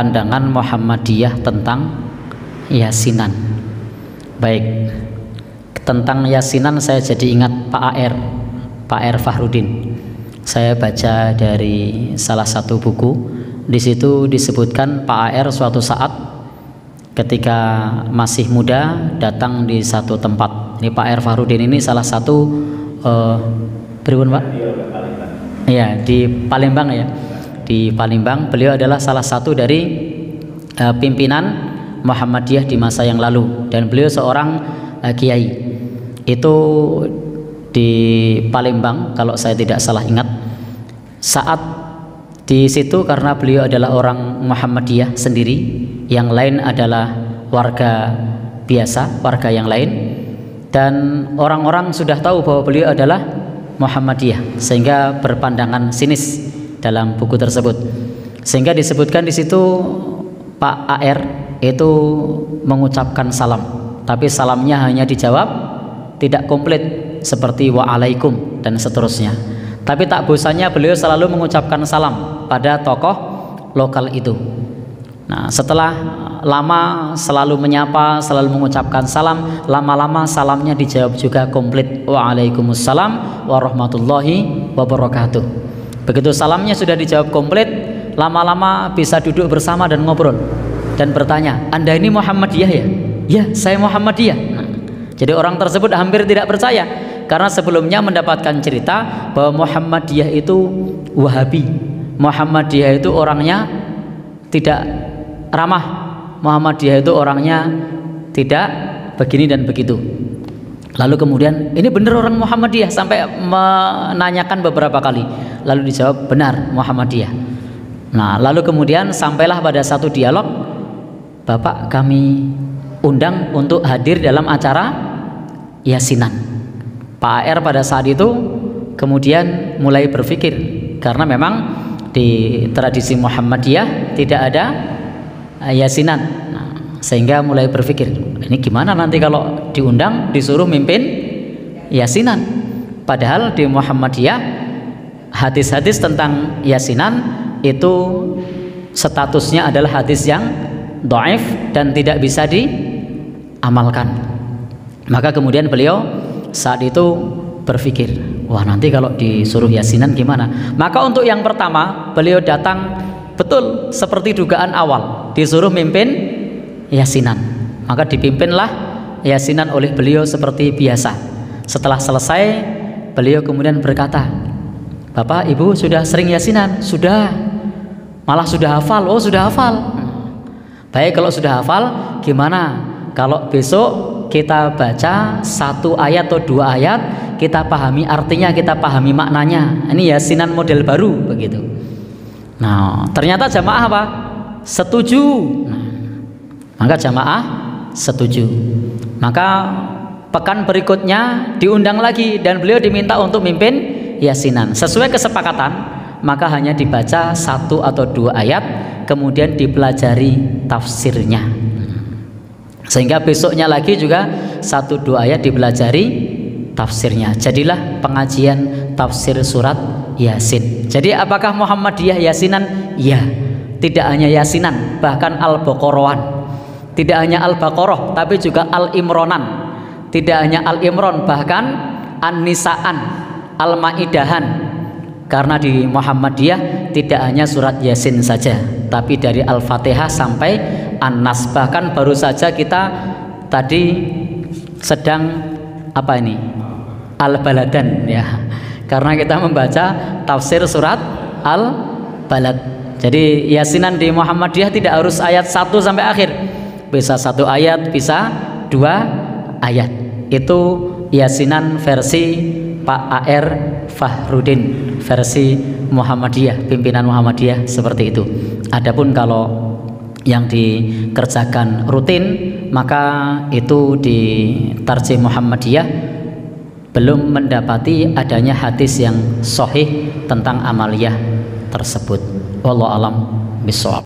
pandangan Muhammadiyah tentang yasinan. Baik, tentang yasinan saya jadi ingat Pak R Fahrudin. Saya baca dari salah satu buku, di situ disebutkan Pak AR suatu saat ketika masih muda datang di satu tempat. Ini Pak R Fahrudin ini salah satu pripun Pak? Iya, di Palembang ya. Di Palembang beliau adalah salah satu dari pimpinan Muhammadiyah di masa yang lalu, dan beliau seorang kiai. Itu di Palembang kalau saya tidak salah ingat. Saat di situ karena beliau adalah orang Muhammadiyah sendiri, yang lain adalah warga biasa, warga yang lain, dan orang-orang sudah tahu bahwa beliau adalah Muhammadiyah sehingga berpandangan sinis dalam buku tersebut. Sehingga disebutkan di situ Pak AR itu mengucapkan salam, tapi salamnya hanya dijawab tidak komplit seperti waalaikum dan seterusnya. Tapi tak bosannya beliau selalu mengucapkan salam pada tokoh lokal itu. Nah, setelah lama selalu menyapa, selalu mengucapkan salam, lama-lama salamnya dijawab juga komplit, waalaikumsalam warahmatullahi wabarakatuh. Begitu salamnya sudah dijawab komplit, lama-lama bisa duduk bersama dan ngobrol dan bertanya, Anda ini Muhammadiyah ya? Ya, saya Muhammadiyah. Nah, jadi orang tersebut hampir tidak percaya karena sebelumnya mendapatkan cerita bahwa Muhammadiyah itu Wahabi, Muhammadiyah itu orangnya tidak ramah, Muhammadiyah itu orangnya tidak begini dan begitu. Lalu kemudian ini benar orang Muhammadiyah, sampai menanyakan beberapa kali, lalu dijawab benar Muhammadiyah. Nah, lalu kemudian sampailah pada satu dialog, Bapak kami undang untuk hadir dalam acara yasinan. Pak AR pada saat itu kemudian mulai berpikir, karena memang di tradisi Muhammadiyah tidak ada yasinan. Nah, sehingga mulai berpikir, ini gimana nanti kalau diundang disuruh mimpin yasinan. Padahal di Muhammadiyah hadis-hadis tentang yasinan itu statusnya adalah hadis yang dhaif dan tidak bisa diamalkan. Maka kemudian beliau saat itu berpikir, wah nanti kalau disuruh yasinan gimana? Maka untuk yang pertama beliau datang betul seperti dugaan awal, disuruh mimpin yasinan. Maka dipimpinlah yasinan oleh beliau seperti biasa. Setelah selesai beliau kemudian berkata, Bapak Ibu sudah sering yasinan? Sudah, malah sudah hafal. Oh sudah hafal. Baik, kalau sudah hafal gimana kalau besok kita baca satu ayat atau dua ayat, kita pahami artinya, kita pahami maknanya. Ini yasinan model baru begitu. Nah, ternyata jamaah apa? Setuju. Nah, maka jamaah setuju. Maka pekan berikutnya diundang lagi dan beliau diminta untuk mimpin yasinan. Sesuai kesepakatan, maka hanya dibaca satu atau dua ayat, kemudian dipelajari tafsirnya. Sehingga besoknya lagi juga satu dua ayat dipelajari tafsirnya. Jadilah pengajian tafsir surat Yasin. Jadi apakah Muhammadiyah yasinan? Ya, tidak hanya yasinan, bahkan Al-Baqarah. Tidak hanya Al-Baqarah, tapi juga Al-Imronan. Tidak hanya Al-Imron, bahkan An-Nisaan, Al-Maidahan. Karena di Muhammadiyah tidak hanya surat Yasin saja, tapi dari Al-Fatihah sampai An-Nas. Bahkan baru saja kita tadi sedang apa ini? Al-Baladan ya. Karena kita membaca tafsir surat Al-Balad. Jadi yasinan di Muhammadiyah tidak harus ayat 1 sampai akhir. Bisa satu ayat, bisa dua ayat. Itu yasinan versi Pak AR Fahrudin, versi Muhammadiyah, pimpinan Muhammadiyah seperti itu. Adapun kalau yang dikerjakan rutin, maka itu di Tarjih Muhammadiyah belum mendapati adanya hadis yang sahih tentang amaliyah tersebut. Wallahu alam bishawab.